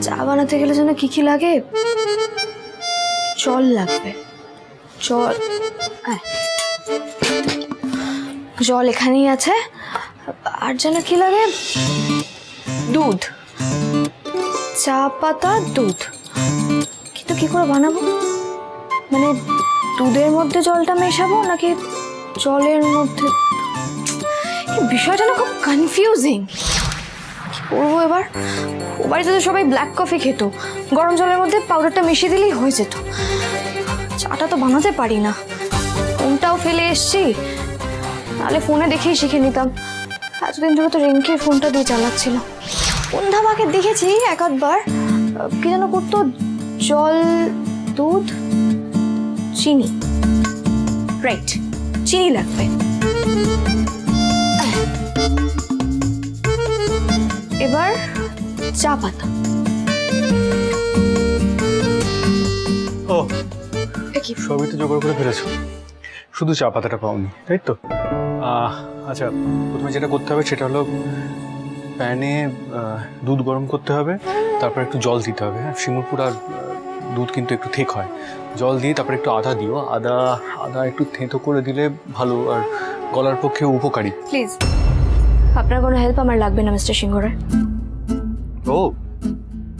চা বানাতে গেলে যেন কি কি লাগে, জল লাগবে, জল, জল এখানেই আছে। আর যেন কি লাগে, দুধ, চা পাতা, দুধ। কিন্তু কি করে বানাবো, মানে দুধের মধ্যে জলটা মেশাবো নাকি জলের মধ্যে, বিষয়টা না খুব কনফিউজিং। কি করবো এবার? ও বাড়িতে তো সবাই ব্ল্যাক কফি খেত, গরম জলের মধ্যে পাউডারটা মিশিয়ে দিলেই হয়ে যেত। চাটা তো বানাতে পারি না, ফোনটাও ফেলে এসছি, নাহলে ফোনে দেখেই শিখে নিতাম। এতদিন ধরে তো রিঙ্কির ফোনটা দিয়ে চালাচ্ছিল। সন্ধ্যামাকে দেখেছি এক আধবার, কি যেন করতো, জল, দুধ, চিনি, রাইট, চিনি লাগবে। এবার চা পাতা। ও, সবই তো জোগাড় করে ফেলেছো, শুধু চা পাতাটা পাওনি, তাই তো? আচ্ছা, প্রথমে যেটা করতে হবে সেটা হলো প্যানে দুধ গরম করতে হবে, তারপর একটু জল দিতে হবে। হ্যাঁ, শিমুলপুর আর দুধ কিন্তু একটু ঠিক হয়। জল দিয়ে তারপর একটু আদা দিও, আদা আদা একটু থেঁতো করে দিলে ভালো, আর গলার পক্ষে উপকারী। প্লিজ, আপনার কোনো হেল্প আমার লাগবে না মিস্টার সিংহ রায়। ও,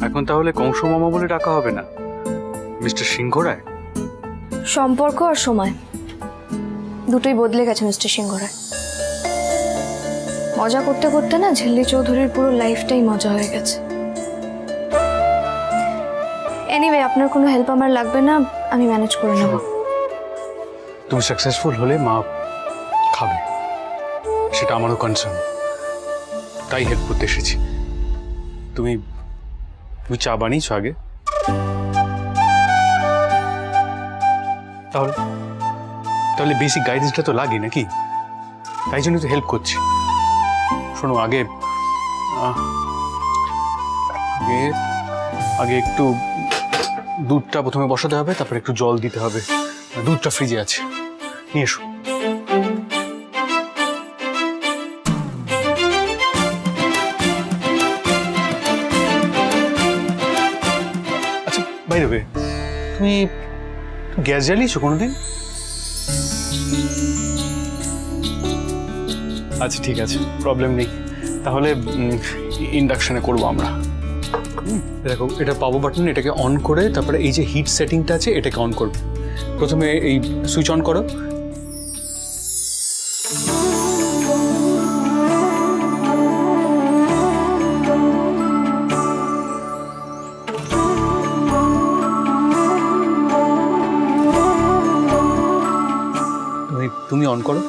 এখন তাহলে কংস মামা বলে ডাকা হবে না, মিস্টার সিংহ রায়। সম্পর্ক আর সময় দুটোই বদলে গেছে মিস্টার সিংহ রায়। মজা করতে করতে না ঝিল্লি চৌধুরীর পুরো লাইফটাই মজা হয়ে গেছে। এনিওয়ে, আপনার কোনো হেল্প আমার লাগবে না, আমি ম্যানেজ করে নেব। তুমি সাকসেসফুল হলে মা খাবে, সেটা আমারও কনসার্ন, তাই হেল্প করতে এসেছি। তুমি তুমি চা বানিয়েছো আগে? তাহলে তাহলে বেসিক গাইডেন্সটা তো লাগে নাকি? তাই জন্য তো হেল্প করছি। শোনো, আগে আগে আগে একটু দুধটা প্রথমে বসাতে হবে, তারপর একটু জল দিতে হবে। দুধটা ফ্রিজে আছে, নিয়ে এসো। আচ্ছা, বাই দ্য ওয়ে, তুমি গ্যাস জ্বালিয়েছো কোনোদিন? আচ্ছা, ঠিক আছে, প্রবলেম নেই, তাহলে ইন্ডাকশনে করবো আমরা। দেখো, এটা পাওয়ার বাটন, এটাকে অন করে তারপরে এই যে হিট সেটিংটা আছে এটাকে অন করবো। প্রথমে এই সুইচ অন করো, তুমি অন করো।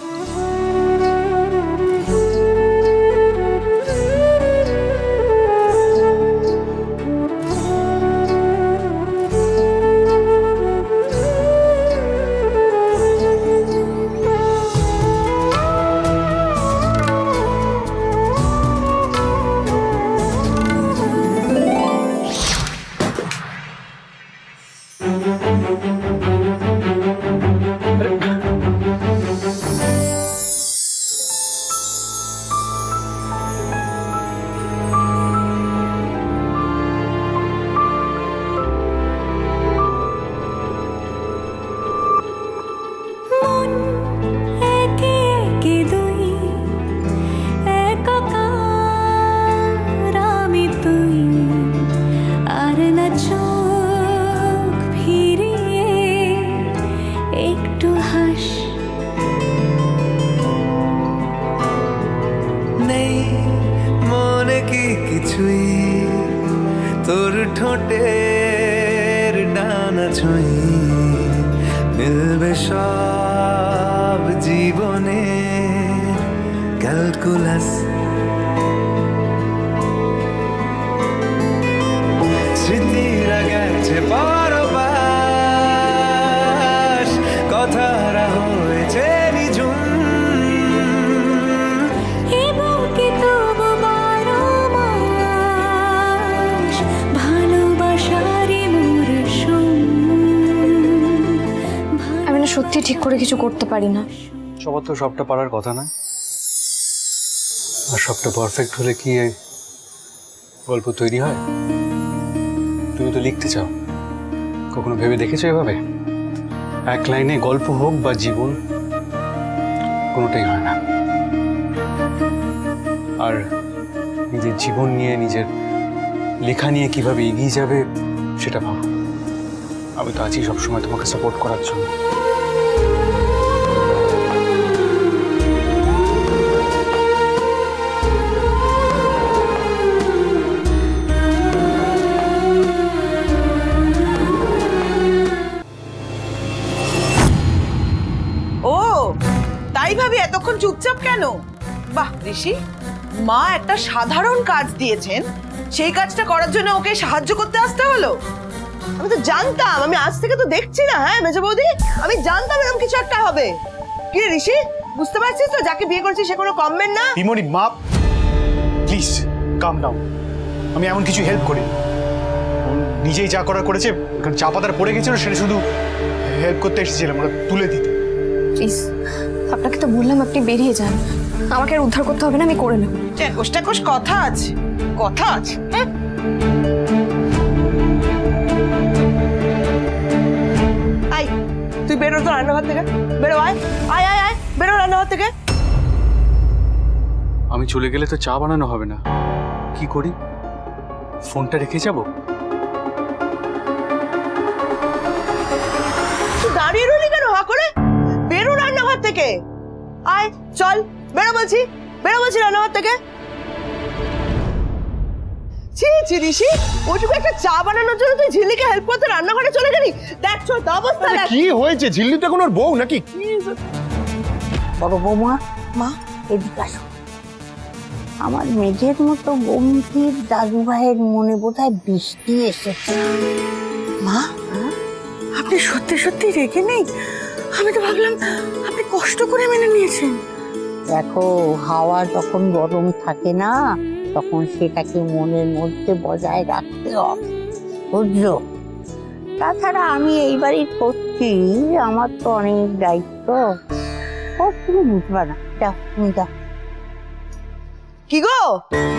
তোর ঠোঁটের ডানা ছুঁই মিলবে সব জীবনে ক্যালকুলাস স্মৃতিরা গেছে পরবাস কথারা হয়েছে নিঝুম সত্যি ঠিক করে কিছু করতে পারি না। সবার তো সবটা পারার কথা না, আর সবটা পারফেক্ট হলে কি গল্প তৈরি হয়? তুমি তো লিখতে চাও, কখনো ভেবে দেখেছো এভাবে? এক লাইনে গল্প হোক বা জীবন, কোনোটাই হয় না। আর নিজের জীবন নিয়ে, নিজের লেখা নিয়ে কিভাবে এগিয়ে যাবে সেটা ভাবো। আমি তো আছি সবসময় তোমাকে সাপোর্ট করার জন্য। ও তাই ভাবি এতক্ষণ চুপচাপ কেন? বাহ ঋষি, মা একটা সাধারণ কাজ দিয়েছেন, সেই কাজটা করার জন্য ওকে সাহায্য করতে আসতে হলো? আমি তো জানতাম, আমি আজ থেকে তো দেখছি না। হ্যাঁ মেজো বৌদি, আমি জানতাম এরকম কিছু একটা হবে। কি রে ঋষি, বুঝতে পারছিস তো যাকে বিয়ে করছিস সে কোনো কমবেন না? বিমনি মা, প্লিজ কাম ডাউন। আমি এমন কিছু হেল্প করি, নিজেই যা করার করেছে। চা পাতার পড়ে গেছিল, সেটা শুধু হেল্প করতে এসেছিলাম, ওরা তুলে দিতে। প্লিজ, আপনাকে তো বললাম আপনি বেরিয়ে যান, আমাকে আর উদ্ধার করতে হবে না, আমি করে নেব। ট্যাকস ট্যাকস কথা আছে, কথা আছে। হ্যাঁ আই, তুই বেরো তো রান্নাঘর থেকে, বেরো। আয় আয় আয় আয়, বেরো রান্নাঘর থেকে। আমি চলে গেলে তো চা বানানো হবে না, কি করি? ফোনটা রেখে যাব? তুই দাঁড়িয়ে রইলি কেন হা করে? বেরো রান্নাঘর থেকে। আয় চল, বেরো বলছি, বেরো বলছি রান্নাঘর থেকে। ছি ছি ঋষি, ওইটুকু একটা চা বানানোর জন্য তুই ঝিল্লিকে হেল্প করতে রান্নাঘরে চলে গেলি? দেখ ছোট অবস্থা দেখ। কি হয়েছে? ঝিল্লি তো কোনো বউ নাকি? বড় বৌমা, মা এদিকে আসো। আমার মেঘের মতো গম্ভীর দাদু ভাইয়ের মনে বোধহয় বৃষ্টি এসেছে। মা, আপনি সত্যি সত্যি রেগে নেই? আমি তো ভাবলাম আপনি কষ্ট করে মেনে নিয়েছেন। দেখো, হাওয়া যখন গরম থাকে না, তখন সেটাকে মনের মধ্যে বজায় রাখতে হবে, বুঝলো? তাছাড়া আমি এই বাড়ির করছি, আমার তো অনেক দায়িত্ব। ও তুমি বুঝবা না, যাও তুমি যাও। কি গো,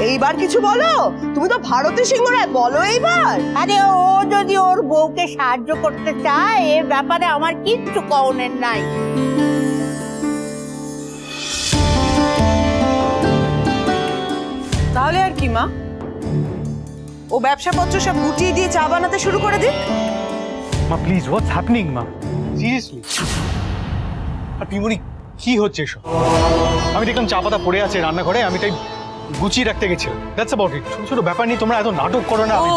এইবার কিছু বলো? তুমি তো ভারতী সিংহ রায়, বলো এইবার। আরে ও যদি ওর বউকে সাহায্য করতে চায়, এর ব্যাপারে আমার কিচ্ছু কওনের নাই। তাহলে আর কি মা, ও ব্যবসাপত্র সব গুটিয়ে দিয়ে চা বানাতে শুরু করে দিক। মা প্লিজ, হোয়াটস হ্যাপনিং মা? সিরিয়াসলি? আর পিমনি, কি হচ্ছে এসব? আমি দেখলাম চা পাতা পড়ে আছে রান্নাঘরে, আমি তাই গুছিয়ে রাখতে গেছিলাম। That's about it. ছোট ছোট ব্যাপার নিয়ে তোমরা এত নাটক করো না। ও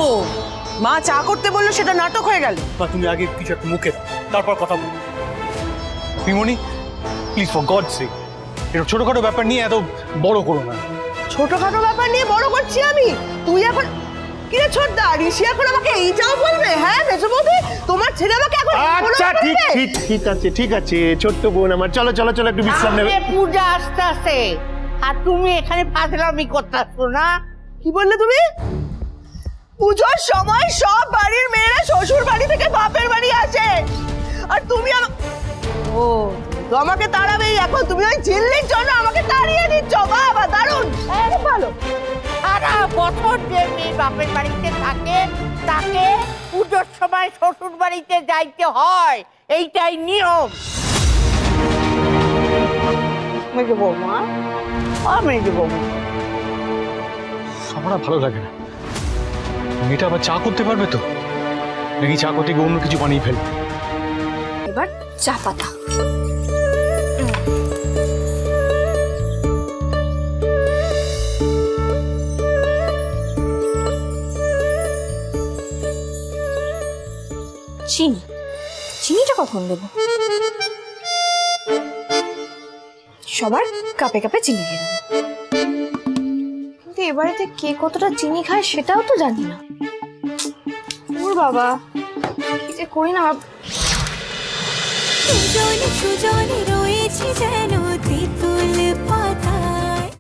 মা চা করতে বললো, সেটা নাটক হয়ে গেল। বা তুমি আগে কিছু একটা মুখে দাও, তারপর কথা বলো। পিমনি প্লিজ, ফর গড সেক, এরকম ছোটখাটো ব্যাপার নিয়ে এত বড় করো না। ছোটখাটো ব্যাপার নিয়ে বড় করছি আমি? তুই এখন কি রে ছোটদা, ঋষি এখন আমাকে এই যাও বলবে? হ্যাঁ মেজো বৌদি, তোমার ছেলে আমাকে এখন আচ্ছা ঠিক ঠিক ঠিক আছে, ঠিক আছে ছোট্ট বোন আমার, চলো চলো চলো একটু বিশ্রাম নেবে। সামনে পূজা আসতে আসে, আর তুমি এখানে ফাজলামি করতেছো না? কি বললে তুমি? পুজোর সময় সব বাড়ির মেয়েরা শ্বশুর বাড়ি থেকে বাপের বাড়ি আসে, আর তুমি ও তো আমাকে তাড়াবেই এখন? তুমি ওই ঝিল্লির জন্য আমাকে তাড়িয়ে দিচ্ছ? বাবা দারুণ, ভালো। সারা বছর যে মেয়ে বাপের বাড়িতে থাকে, তাকে পুজোর সময় শ্বশুর বাড়িতে যাইতে হয়, এইটাই নিয়ম। মেজো বৌমা, মেজো বৌমা, আমার আর ভালো লাগে না। মেয়েটা আবার চা করতে পারবে তো, নাকি চা করতে গিয়ে অন্য কিছু বানিয়ে ফেলবে? এবার চা পাতা। চিনি, চিনিটা কখন দেবো? সবার কাপে কাপে চিনি দিয়ে দেবো। কিন্তু এবারেতে কে কতটা চিনি খায় সেটাও তো জানি না। ওর বাবা, কি যে করি না। সুজনে সুজনে রয়েছে যেন তেঁতুল পাতা।